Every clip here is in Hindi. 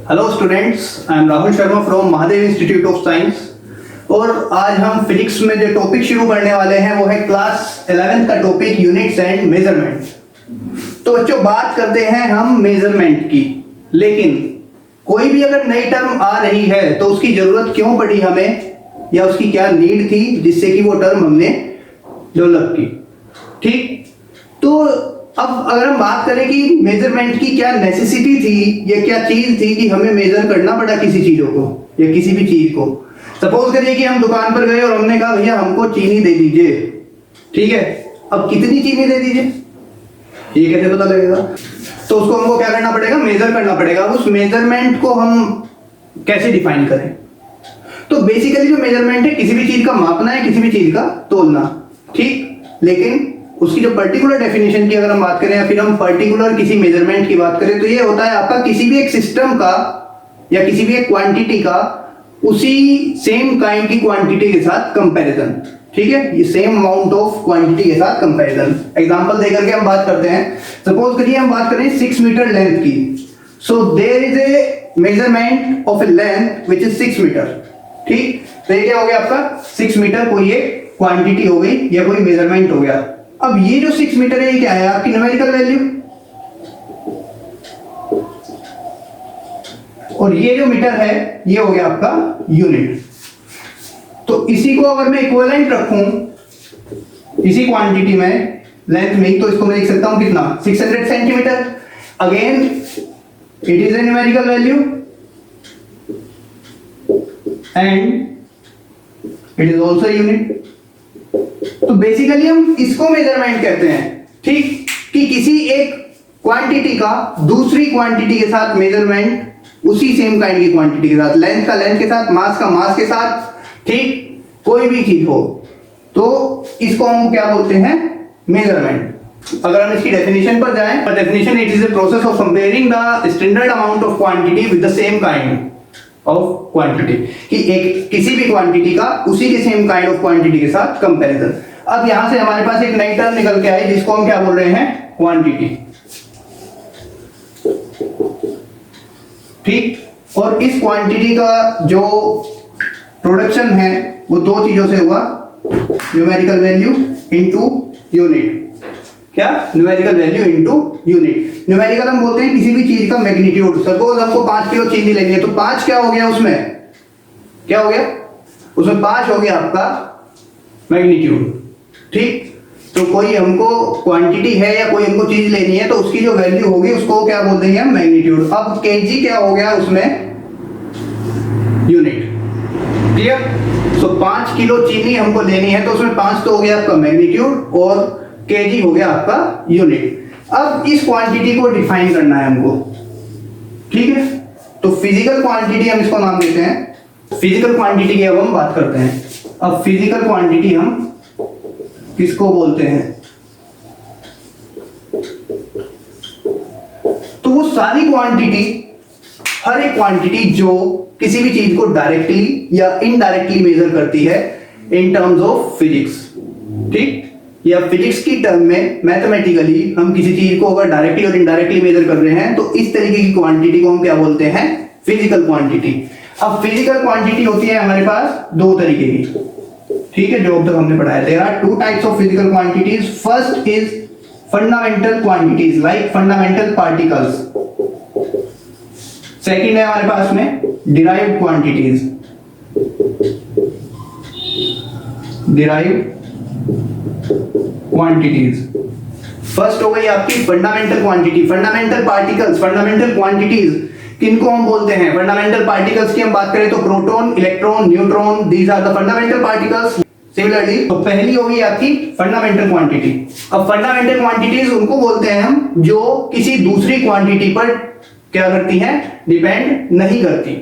Hello students, I am Rahul Sharma from Mahadev institute of science. और आज हम फिजिक्स में जो टॉपिक शुरू करने वाले हैं वो है क्लास 11th का टॉपिक यूनिट्स एंड मेजरमेंट। तो बच्चों, बात करते हैं हम मेजरमेंट की। लेकिन कोई भी अगर नई टर्म आ रही है तो उसकी जरूरत क्यों पड़ी हमें, या उसकी क्या नीड थी जिससे कि वो टर्म हमने डेवलप की। ठीक, तो अब अगर हम बात करें कि मेजरमेंट की क्या नेसेसिटी थी या क्या चीज थी कि हमें मेजर करना पड़ा किसी चीजों को या किसी भी चीज को। सपोज करिए कि हम दुकान पर गए और हमने कहा भैया हमको चीनी दे दीजिए। ठीक है, अब कितनी चीनी दे दीजिए ये कैसे पता लगेगा? तो उसको हमको क्या करना पड़ेगा, मेजर करना पड़ेगा। उस मेजरमेंट को हम कैसे डिफाइन करें? तो बेसिकली जो मेजरमेंट है किसी भी चीज का मापना है, किसी भी चीज का तोलना। ठीक, लेकिन उसकी जो पर्टिकुलर डेफिनेशन की अगर हम बात करें या फिर हम पर्टिकुलर किसी मेजरमेंट की बात करें तो ये होता है आपका किसी भी एक सिस्टम का या किसी भी एक क्वांटिटी का उसी सेम काइंड की क्वांटिटी के साथ कंपैरिजन। ठीक है, ये सेम अमाउंट ऑफ क्वांटिटी के साथ कंपैरिजन। एग्जांपल देकर के हम बात करते हैं। सपोज करिए हम बात करें 6 मीटर लेंथ की। So there is a measurement of a length which is 6 metre. ठीक, तो ये क्या हो गया आपका 6 मीटर, कोई एक क्वांटिटी हो गई या कोई मेजरमेंट हो गया। अब ये जो 6 मीटर है ये क्या है, आपकी न्यूमेरिकल वैल्यू। और ये जो मीटर है ये हो गया आपका यूनिट। तो इसी को अगर मैं इक्विवेलेंट रखूं इसी क्वांटिटी में, लेंथ में, तो इसको मैं लिख सकता हूं कितना, 600 centimetre. Again it is a numerical value and it is also unit. तो बेसिकली हम इसको मेजरमेंट कहते हैं। ठीक, कि किसी एक क्वांटिटी का दूसरी क्वांटिटी के साथ मेजरमेंट, उसी सेम काइंड की क्वांटिटी के साथ, लेंथ का लेंथ के साथ, मास का मास के साथ। ठीक, कोई भी चीज हो तो इसको हम क्या बोलते हैं, मेजरमेंट। अगर हम इसकी डेफिनेशन पर जाएं, पर definition it is a process of comparing the standard amount of quantity with the same kind of quantity, कि एक किसी भी क्वांटिटी का उसी के सेम काइंड ऑफ क्वांटिटी के साथ कंपैरिजन। अब यहां से हमारे पास एक नई टर्म निकल के आई जिसको हम क्या बोल रहे हैं, क्वांटिटी। ठीक, और इस क्वांटिटी का जो प्रोडक्शन है वो दो चीजों से हुआ, न्यूमेरिकल वैल्यू इनटू यूनिट। क्या, numerical value into unit. Numerical हम बोलते हैं किसी भी चीज का मैग्नीट्यूड। सपोज हमको 5 किलो चीनी लेनी है तो 5 क्या हो गया, उसमें क्या हो गया, उसमें 5 हो गया आपका मैग्नीट्यूड। ठीक, तो कोई हमको क्वांटिटी है या कोई हमको चीज लेनी है तो उसकी जो वैल्यू होगी उसको क्या बोल देंगे हम, मैग्नीट्यूड। अब केजी क्या हो गया उसमें, यूनिट। क्लियर? सो 5 किलो चीनी हमको लेनी है तो उसमें 5 तो हो गया आपका मैग्नीट्यूड और केजी हो गया आपका यूनिट। अब इस क्वांटिटी को डिफाइन करना है हमको। ठीक है, तो फिजिकल क्वांटिटी हम इसको नाम देते हैं। फिजिकल क्वांटिटी की अब हम बात करते हैं। अब फिजिकल क्वांटिटी हम किसको बोलते हैं, तो वो सारी क्वांटिटी, हर एक क्वांटिटी जो किसी भी चीज को डायरेक्टली या इनडायरेक्टली मेजर करती है इन टर्म्स ऑफ फिजिक्स। ठीक, या फिजिक्स की टर्म में मैथमेटिकली हम किसी चीज को अगर डायरेक्टली और इनडायरेक्टली मेजर कर रहे हैं तो इस तरीके की क्वांटिटी को हम क्या बोलते हैं, फिजिकल क्वांटिटी। अब फिजिकल क्वांटिटी होती है हमारे पास दो तरीके की। ठीक है, जो अब तक हमने पढ़ाया, there are 2 types of physical quantities. First is fundamental quantities like fundamental particles. Second है हमारे पास में derived quantities. Derived quantities first हो गई आपकी fundamental quantity. Fundamental particles, fundamental quantities किनको हम बोलते हैं, फंडामेंटल पार्टिकल्स की हम बात करें तो proton, electron, neutron, these are the fundamental particles. Similarly तो पहली होगी आपकी फंडामेंटल क्वांटिटी। अब फंडामेंटल क्वांटिटीज उनको बोलते हैं हम जो किसी दूसरी क्वांटिटी पर क्या करती हैं, डिपेंड नहीं करती।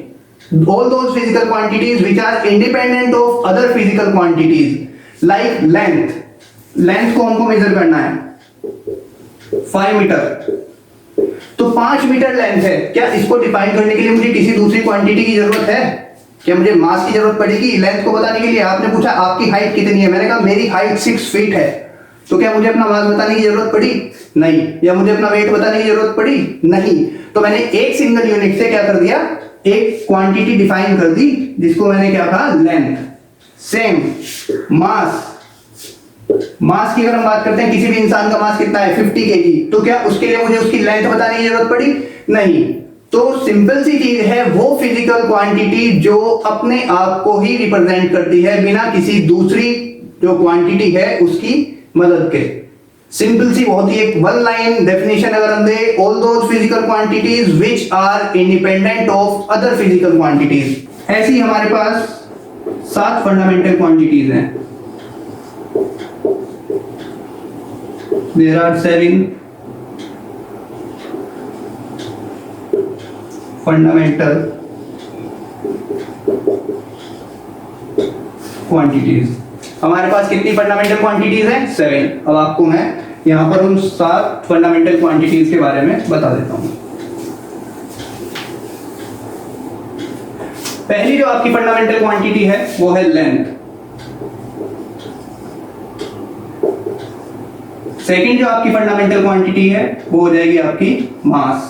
All those physical quantities which are independent of other physical quantities like length. Length को हमको मेजर करना है 5 मीटर, तो 5 मीटर लेंथ है। क्या इसको डिफाइन करने के लिए मुझे किसी दूसरी क्वांटिटी की जरूरत है? क्या मुझे मास की जरूरत पड़ेगी लेंथ को बताने के लिए? आपने पूछा आपकी हाइट कितनी है, मैंने कहा मेरी हाइट 6 फीट है। तो क्या मुझे अपना मास बताने की जरूरत पड़ी? नहीं। या मुझे अपना वेट बताने की जरूरत पड़ी? नहीं। तो मैंने एक सिंगल यूनिट से क्या कर दिया, एक क्वांटिटी डिफाइन कर दी जिसको मैंने क्या कहा, लेंथ। सेम मास, मास की अगर हम बात करते हैं, किसी भी इंसान का मास कितना है 50 केजी, तो क्या उसके लिए मुझे उसकी लेंथ बताने की जरूरत पड़ी? नहीं। तो सिंपल सी चीज है, वो फिजिकल क्वांटिटी जो अपने आप को ही रिप्रेजेंट करती है बिना किसी दूसरी जो क्वांटिटी है उसकी मदद के। सिंपल सी बहुत ही एक वन लाइन डेफिनेशन अगर हम दे, all those physical quantities which are independent of other physical quantities. ऐसी हमारे पास 7 फंडामेंटल क्वांटिटीज हैं। There are 7 fundamental quantities। हमारे पास कितनी फंडामेंटल क्वांटिटीज हैं? 7। अब आपको मैं यहां पर उन 7 फंडामेंटल क्वांटिटीज के बारे में बता देता हूं। पहली जो आपकी फंडामेंटल क्वांटिटी है वो है लेंथ। सेकंड जो आपकी फंडामेंटल क्वांटिटी है वो हो जाएगी आपकी मास।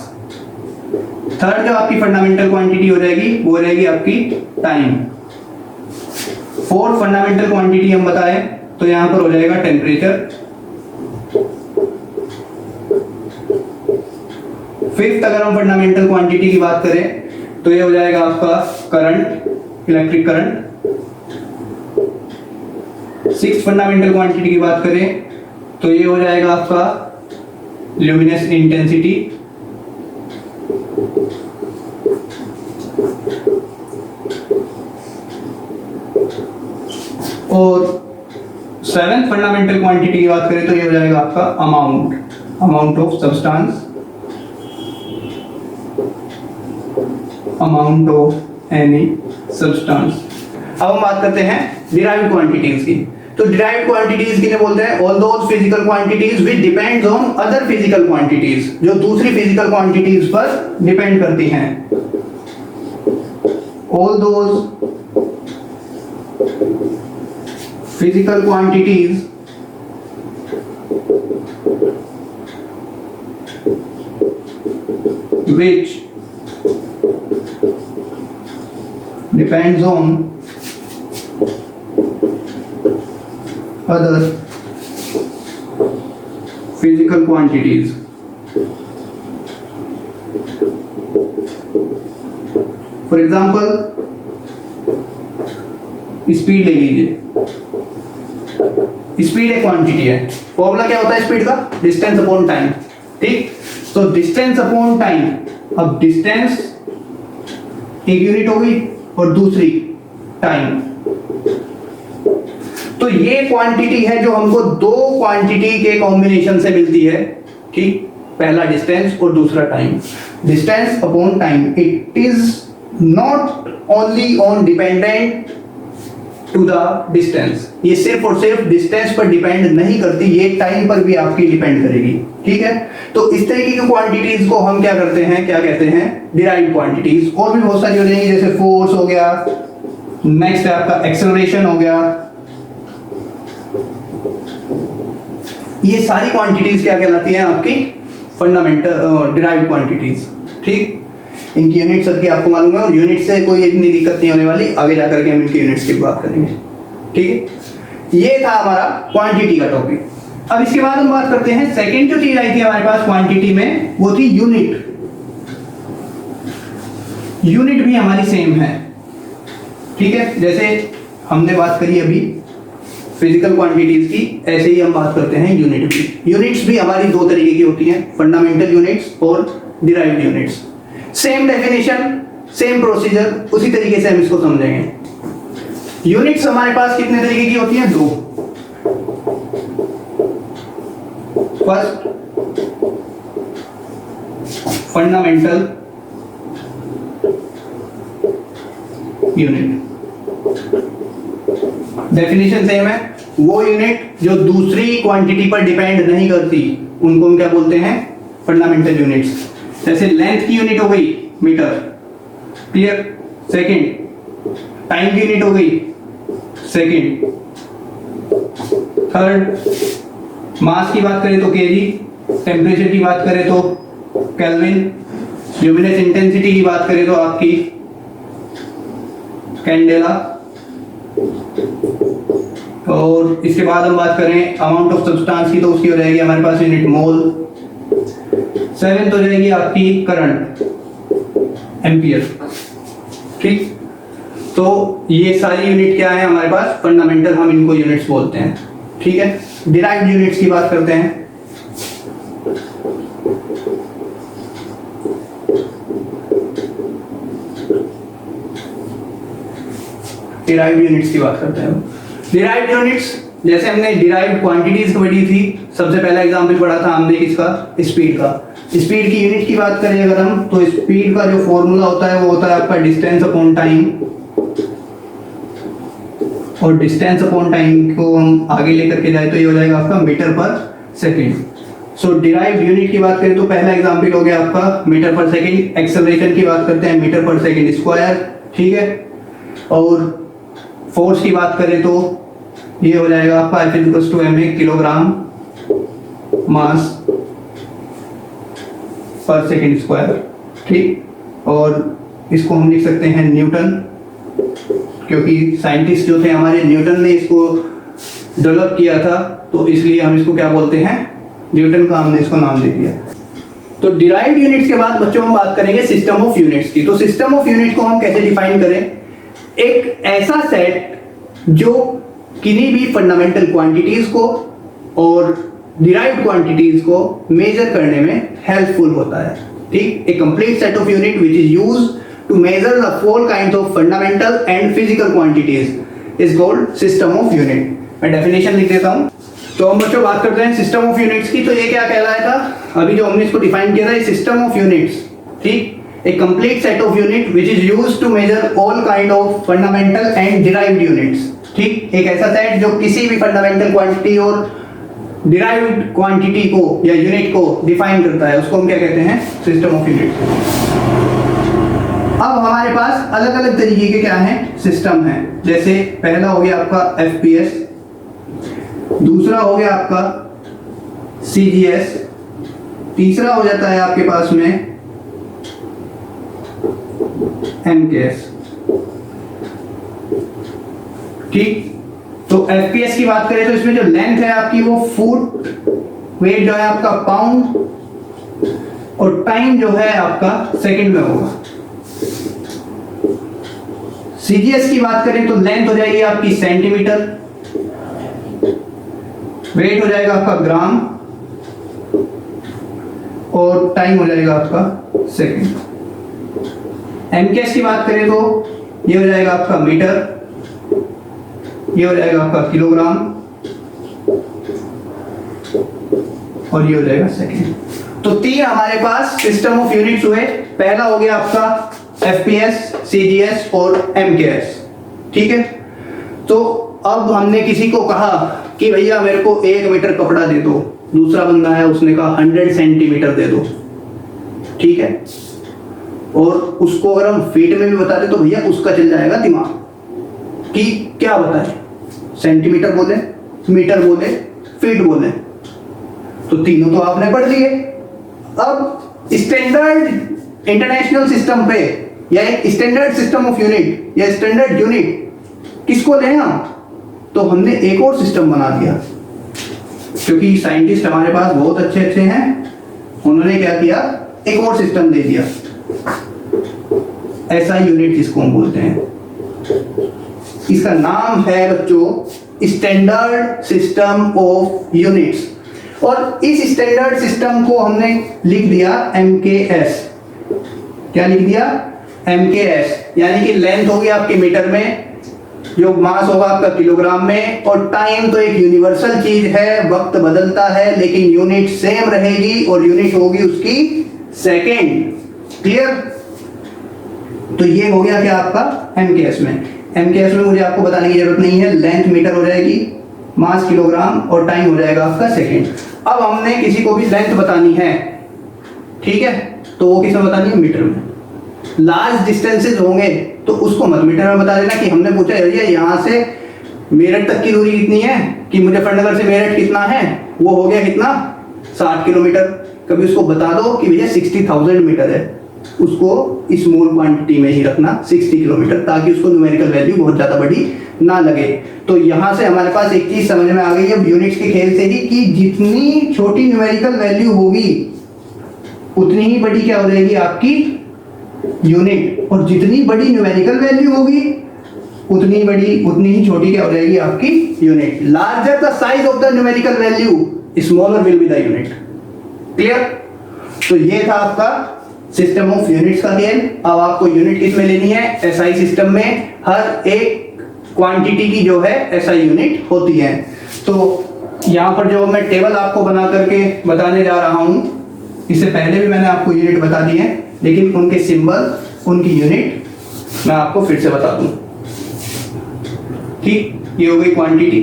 थर्ड जो आपकी फंडामेंटल क्वांटिटी हो जाएगी वो हो जाएगी आपकी टाइम। फोर्थ फंडामेंटल क्वांटिटी हम बताएं तो यहां पर हो जाएगा टेम्परेचर। फिफ्थ अगर हम फंडामेंटल क्वांटिटी की बात करें तो ये हो जाएगा आपका current, electric current. Sixth fundamental quantity की बात करें तो ये हो जाएगा आपका ल्यूमिनस इंटेंसिटी। और सेवेंथ फंडामेंटल क्वांटिटी की बात करें तो ये हो जाएगा आपका amount, amount of substance, amount of any substance. अब हम बात करते हैं डिराइव्ड क्वांटिटीज की। तो डिराइव्ड क्वांटिटीज किन्हें बोलते हैं? All those physical quantities which depends on other physical quantities, जो दूसरी फिजिकल क्वांटिटीज पर डिपेंड करती हैं। All those physical quantities which depends on other physical quantities। For example, speed ले लीजिए। स्पीड एक क्वांटिटी है। फॉर्मूला क्या होता है स्पीड का? Distance upon time. ठीक, तो डिस्टेंस अपॉन टाइम। अब डिस्टेंस एक यूनिट हो गई और दूसरी टाइम। तो ये क्वांटिटी है जो हमको दो क्वांटिटी के कॉम्बिनेशन से मिलती है। ठीक, पहला डिस्टेंस और दूसरा time. Distance upon time, it is not only on dependent to the distance. ये सिर्फ और सिर्फ डिस्टेंस पर डिपेंड नहीं करती, ये टाइम पर भी आपकी डिपेंड करेगी। ठीक है, तो इस तरीके की क्वांटिटीज को हम क्या करते हैं, क्या कहते हैं? Derived quantities. और भी बहुत सारी हो जाएंगी, जैसे फोर्स हो गया, नेक्स्ट है आपका एक्सेलरेशन हो गया। ये सारी क्वांटिटीज क्या कहलाती हैं? आपकी फंडामेंटल डिराइव्ड क्वांटिटीज। ठीक, इनकी यूनिट सबकी आपको मालूम है और यूनिट से कोई इतनी दिक्कत नहीं होने वाली, आगे जाकर के हम इनकी यूनिट्स की बात करेंगे। ठीक है, ये था हमारा क्वांटिटी का टॉपिक। अब इसके बाद हम बात करते हैं सेकंड जो चीज आई थी हमारे पास क्वांटिटी में, वो थी यूनिट। यूनिट भी हमारी सेम है। ठीक है, जैसे हमने बात करी अभी फिजिकल क्वांटिटीज की, ऐसे ही हम बात करते हैं यूनिट की। यूनिट्स भी हमारी दो तरीके की होती हैं, फंडामेंटल यूनिट्स और derived units. Same definition, same procedure, उसी तरीके से हम इसको समझेंगे। यूनिट्स हमारे पास कितने तरीके की होती हैं? दो। First, fundamental unit. Definition same है। वो यूनिट जो दूसरी क्वांटिटी पर डिपेंड नहीं करती, उनको हम क्या बोलते हैं? Fundamental units. जैसे लेंथ की यूनिट हो गई मीटर, क्लियर। सेकंड, टाइम की यूनिट हो गई सेकंड। थर्ड, मास की बात करें तो केजी, टेम्परेचर की बात करें तो केल्विन, ल्यूमिनेस इंटेंसिटी की बात करें तो आपकी कैंडेला, और इसके बाद हम बात करें अमाउंट ऑफ सब्सटेंस की तो उसकी हो जाएगी हमारे पास यूनिट मोल। 7th हो जाएगी आपकी करंट, एम्पियर। ठीक, तो ये सारी यूनिट क्या है हमारे पास, फंडामेंटल, हम इनको यूनिट्स बोलते हैं। ठीक है, डिराइव्ड यूनिट्स की बात करते हैं। डिराइव्ड यूनिट्स की बात करते हैं। डिराइव्ड यूनिट्स, जैसे हमने डिराइव्ड क्वांटिटीज पढ़ी थी, सबसे पहला एग्जांपल पढ़ा था हमने किसका, स्पीड का। स्पीड की यूनिट की बात करें अगर हम, तो स्पीड का जो फॉर्मूला होता है वो होता है आपका डिस्टेंस अपॉन टाइम, और डिस्टेंस अपॉन टाइम को हम आगे लेकर के जाए तो ये हो जाएगा आपका मीटर पर सेकंड। सो डिराइव्ड यूनिट की बात करें तो पहला एग्जांपल हो गया आपका मीटर पर सेकंड। एक्सेलरेशन की बात करते हैं मीटर पर सेकंड स्क्वायर। ठीक है, और फोर्स की बात करें तो ये हो जाएगा आपका F=ma किलोग्राम मास पर सेकंड स्क्वायर। ठीक, और इसको हम लिख सकते हैं न्यूटन, क्योंकि साइंटिस्ट जो थे हमारे न्यूटन ने इसको डेवलप किया था, तो इसलिए हम इसको क्या बोलते हैं, न्यूटन का हमने इसको नाम दे दिया। तो डिराइव्ड यूनिट्स के बाद बच्चों हम बात करेंगे सिस्टम ऑफ यूनिट्स की। तो सिस्टम ऑफ यूनिट को हम कैसे डिफाइन करें, एक ऐसा सेट जो किन्हीं भी फंडामेंटल क्वांटिटीज को और डिराइव्ड क्वांटिटीज को मेजर करने में हेल्पफुल होता है। ठीक, a complete set of unit which is used to measure the four kinds of fundamental and physical quantities is called system of unit. मैं डेफिनेशन लिख देता हूं। तो हम बच्चों बात करते हैं सिस्टम ऑफ यूनिट्स की। तो ये क्या कहलाया था, अभी जो हमने इसको डिफाइन किया था, सिस्टम ऑफ यूनिट्स। ठीक, a complete set of unit which is used to measure all kind of fundamental and derived units। ठीक, एक ऐसा सेट जो किसी भी फंडामेंटल क्वांटिटी और डिराइव्ड क्वांटिटी को या यूनिट को डिफाइन करता है, उसको हम क्या कहते हैं, सिस्टम ऑफ यूनिट। अब हमारे पास अलग अलग तरीके के क्या हैं, सिस्टम हैं। जैसे पहला हो गया आपका एफपीएस, दूसरा हो गया आपका सीजीएस, तीसरा हो जाता है आपके पास में एमकेएस। ठीक, तो एफपीएस की बात करें तो इसमें जो लेंथ है आपकी वो फुट, वेट जो है आपका पाउंड, और टाइम जो है आपका सेकंड में होगा। सीजीएस की बात करें तो लेंथ हो जाएगी आपकी सेंटीमीटर, वेट हो जाएगा आपका ग्राम, और टाइम हो जाएगा आपका सेकंड। एमकेएस की बात करें तो ये हो जाएगा आपका मीटर, ये हो जाएगा आपका किलोग्राम, और ये हो जाएगा सेकंड। तो तीन हमारे पास सिस्टम ऑफ यूनिट्स हुए। पहला हो गया आपका एफपीएस, सीजीएस और एमकेएस। ठीक है, तो अब हमने किसी को कहा कि भैया मेरे को 1 मीटर कपड़ा दे दो, दूसरा बंदा है उसने कहा 100 सेंटीमीटर दे दो। ठीक है, और उसको अगर हम फीट में भी बता दे तो भैया उसका चल जाएगा दिमाग कि क्या बताए, सेंटीमीटर बोले, मीटर बोले, फीट बोले। तो तीनों तो आपने पढ़ लिए। अब स्टैंडर्ड इंटरनेशनल सिस्टम पे या एक स्टैंडर्ड सिस्टम ऑफ यूनिट या स्टैंडर्ड यूनिट किसको लें हम, तो हमने एक और सिस्टम बना दिया, क्योंकि साइंटिस्ट हमारे पास बहुत अच्छे अच्छे हैं। उन्होंने क्या किया, एक और सिस्टम दे दिया, ऐसा यूनिट जिसको हम बोलते हैं। इसका नाम है बच्चों स्टैंडर्ड सिस्टम ऑफ यूनिट्स, और इस स्टैंडर्ड सिस्टम को हमने लिख दिया एमकेएस। क्या लिख दिया, एमकेएस, यानी कि लेंथ होगी आपके मीटर में, जो मास होगा आपका किलोग्राम में, और टाइम तो एक यूनिवर्सल चीज है, वक्त बदलता है लेकिन यूनिट सेम रहेगी, और यूनिट होगी उसकी सेकेंड। क्लियर, तो ये हो गया क्या आपका एमकेएस में। एमकेएस में मुझे आपको बताने की जरूरत नहीं है, लेंथ मीटर हो जाएगी, मास किलोग्राम, और टाइम हो जाएगा आपका सेकेंड। अब हमने किसी को भी लेंथ बतानी है, ठीक है, तो वो किसमें बतानी है, मीटर में। लार्ज डिस्टेंसेस होंगे तो उसको मत मीटर में बता देना कि हमने पूछा भैया यहाँ से मेरठ तक की दूरी कितनी है, कि मुजफ्फरनगर से मेरठ कितना है, वो हो गया कितना 60 किलोमीटर। कभी उसको बता दो कि भैया 60,000 मीटर है, उसको स्मॉल क्वांटिटी में ही रखना 60 किलोमीटर, ताकि उसको न्यूमेरिकल वैल्यू बहुत ज़्यादा बड़ी ना लगे। तो यहाँ से हमारे पास एक चीज़ समझ में आ गई है यूनिट्स के खेल से ही, कि जितनी छोटी न्यूमेरिकल वैल्यू होगी उतनी ही बड़ी क्या हो जाएगी आपकी यूनिट, और जितनी बड़ी न्यूमेरिकल वैल्यू होगी उतनी ही छोटी क्या हो जाएगी आपकी unit. Larger the size of the numerical value smaller will be the unit. Clear? तो ये था आपका सिस्टम ऑफ यूनिट्स का खेल। अब आपको यूनिट किस में लेनी है? एसआई सिस्टम में हर एक क्वांटिटी की जो है एसआई यूनिट होती है। तो यहाँ पर जो मैं टेबल आपको बना करके बताने जा रहा हूँ, इससे पहले भी मैंने आपको यूनिट बता दी है, लेकिन उनके सिंबल, उनकी यूनिट मैं आपको फिर से बता दूं। ठीक, ये हो गई क्वांटिटी,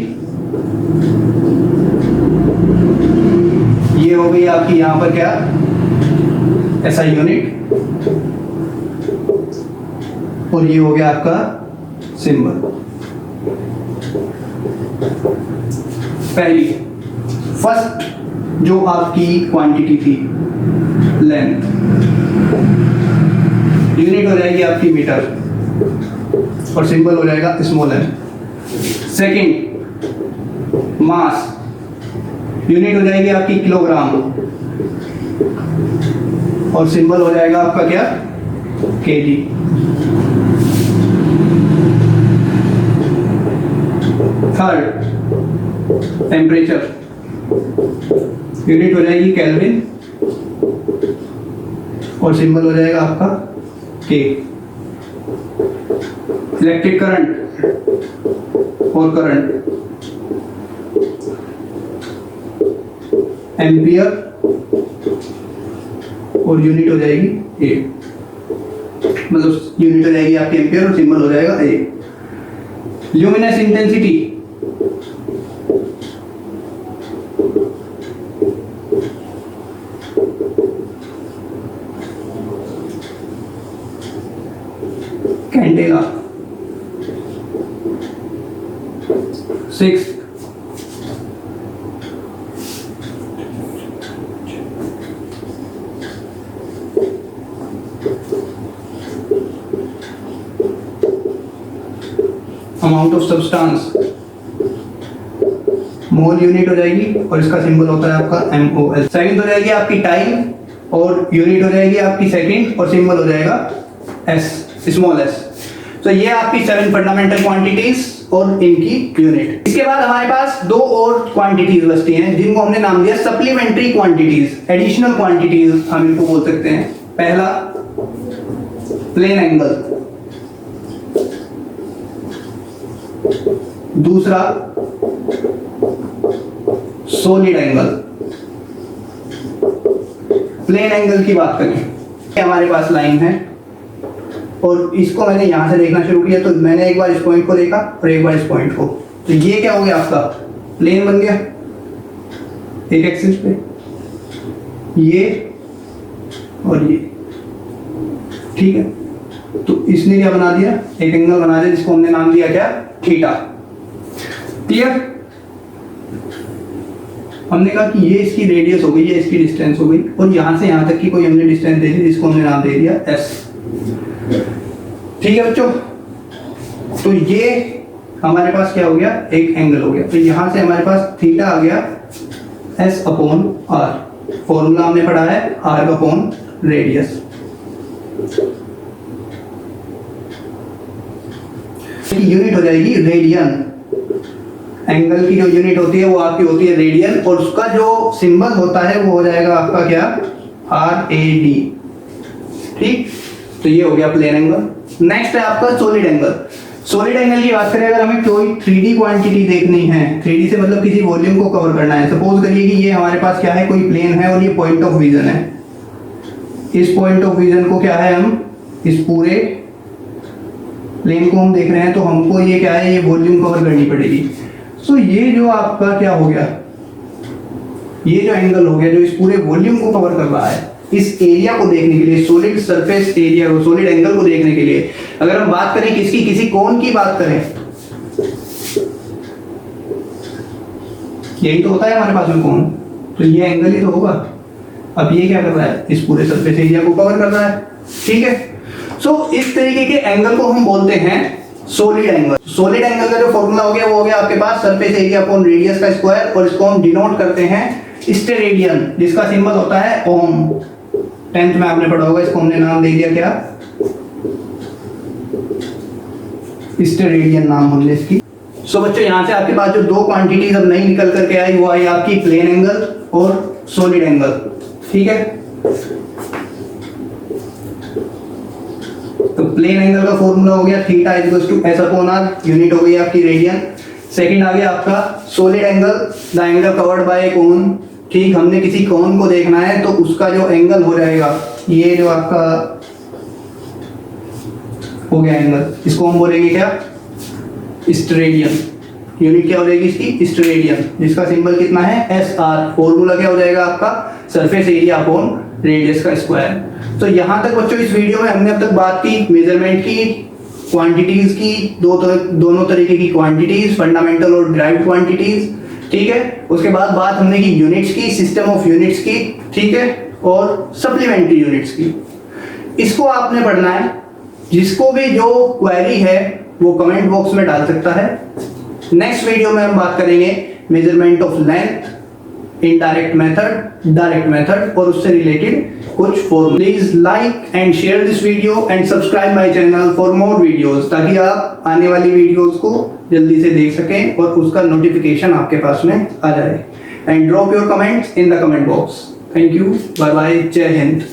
ये हो गई आपकी यहां पर क्या एसआई यूनिट, और ये हो गया आपका सिंबल। पहली फर्स्ट जो आपकी क्वांटिटी थी लेंथ, यूनिट हो जाएगी आपकी मीटर और सिंबल हो जाएगा स्मॉल एम। सेकंड मास, यूनिट हो जाएगी आपकी किलोग्राम और सिंबल हो जाएगा आपका क्या केजी। थर्ड टेम्परेचर, यूनिट हो जाएगी केल्विन और सिंबल हो जाएगा आपका के। इलेक्ट्रिक करंट और करंट, एम्पियर और यूनिट हो जाएगी ए, मतलब यूनिट हो जाएगी आपकी एम्पियर और सिंबल हो जाएगा A. Luminous intensity, candela. Six amount of substance, mole unit हो जाएगी और इसका सिंबल होता है आपका MOL। सेकंड हो जाएगी आपकी टाइम और यूनिट हो जाएगी आपकी सेकंड और सिंबल हो जाएगा S, स्मॉल s। तो ये आपकी 7 फंडामेंटल क्वांटिटीज और इनकी यूनिट। इसके बाद हमारे पास दो और क्वांटिटीज बचती हैं जिनको हमने नाम दिया सप्लीमेंट्री क्वांटिटीज, एडिशनल क्वांटिटीज हम इनको बोल सकते हैं। पहला प्लेन एंगल, दूसरा सॉलिड एंगल। प्लेन एंगल की बात करें, हमारे पास लाइन है और इसको मैंने यहां से देखना शुरू किया, तो मैंने एक बार इस पॉइंट को देखा और एक बार इस पॉइंट को, तो ये क्या हो गया आपका प्लेन बन गया एक एक्सिस पे, ये और ये। ठीक है, तो इसने क्या बना दिया, एक एंगल बना दिया जिसको हमने नाम दिया क्या थीटा। क्लियर? हमने कहा कि ये इसकी रेडियस हो गई, ये इसकी डिस्टेंस हो गई, और यहां से यहां तक की कोई हमने डिस्टेंस दे दी जिसको हमने नाम दे दिया s। ठीक है बच्चों, तो ये हमारे पास क्या हो गया, एक एंगल हो गया। तो यहां से हमारे पास थीटा आ गया S/R। फॉर्मूला हमने पढ़ा है R/, रेडियस। यूनिट हो जाएगी रेडियन। एंगल की जो यूनिट होती है वो आपकी होती है रेडियन, और उसका जो सिंबल होता है वो हो जाएगा आपका क्या RAD। ठीक, तो ये हो गया प्लेन एंगल। नेक्स्ट है आपका सॉलिड एंगल। सॉलिड एंगल की बात करें, अगर हमें कोई 3D क्वांटिटी देखनी है, 3D से मतलब किसी वॉल्यूम को कवर करना है। सपोज करिए कि ये हमारे पास क्या है, कोई प्लेन है और ये पॉइंट ऑफ विजन है। इस पॉइंट ऑफ विजन को क्या है, हम इस पूरे प्लेन को हम देख रहे हैं, तो हमको ये क्या है, ये वॉल्यूम कवर करनी पड़ेगी। सो ये जो आपका क्या हो गया, ये जो एंगल हो गया जो इस पूरे वॉल्यूम को कवर कर रहा है, इस एरिया को देखने के लिए, सॉलिड सरफेस एरिया को, सॉलिड एंगल को देखने के लिए, अगर हम बात करें किसकी, किसी कोण की बात करें, यही तो होता है हमारे पास में कोण, तो ये एंगल ही तो होगा। अब ये क्या कर रहा है, इस पूरे सरफेस एरिया को कवर कर रहा है, ठीक है। सो इस तरीके के एंगल को हम बोलते हैं सॉलिड एंगल। सॉलिड एंगल का जो फॉर्मूला हो गया वो हो गया आपके पास सरफेस एरिया अपॉन रेडियस का स्क्वायर, और इसको हम डिनोट करते हैं स्टेरेडियन, जिसका सिंबल होता है ओम। 10th में आपने पढ़ा होगा, इसको हमने नाम दे दिया क्या, स्टेरेडियन नाम हमने इसकी। सो बच्चों यहाँ से आपके पास जो दो क्वांटिटीज अब नई निकल करके आई वो आई आपकी प्लेन एंगल और सॉलिड एंगल, ठीक है। तो प्लेन एंगल का फॉर्मूला हो गया theta equals to S upon R, unit हो गई आपकी रेडियन। सेकंड आ गया आपका solid angle, the angle covered by a cone, ठीक। हमने किसी कोन को देखना है तो उसका जो एंगल हो जाएगा, ये जो आपका हो गया एंगल, इसको हम बोलेंगे क्या, स्टेरेडियन। यूनिट क्या हो जाएगी इसकी, स्टेरेडियन, जिसका सिंबल कितना है, एस आर। फॉर्मूला क्या हो जाएगा आपका, सरफेस एरिया अपॉन रेडियस का स्क्वायर। तो यहां तक बच्चों इस वीडियो में हमने अब तक बात की मेजरमेंट की, क्वांटिटीज की, दोनों तरीके की क्वांटिटीज, फंडामेंटल और डिराइव्ड क्वांटिटीज, ठीक है। उसके बाद बात हमने की यूनिट्स की, सिस्टम ऑफ यूनिट्स की, ठीक है, और सप्लीमेंट्री यूनिट्स की। इसको आपने पढ़ना है, जिसको भी जो क्वेरी है वो कमेंट बॉक्स में डाल सकता है। नेक्स्ट वीडियो में हम बात करेंगे measurement of length, indirect method, direct method और उससे रिलेटेड कुछ formula. Please like and share this video and subscribe my channel for more videos, ताकि आप आने वाली वीडियोस को जल्दी से देख सकें और उसका नोटिफिकेशन आपके पास में आ जाए। And drop your comments in the comment box. Thank you, bye bye, जय हिंद।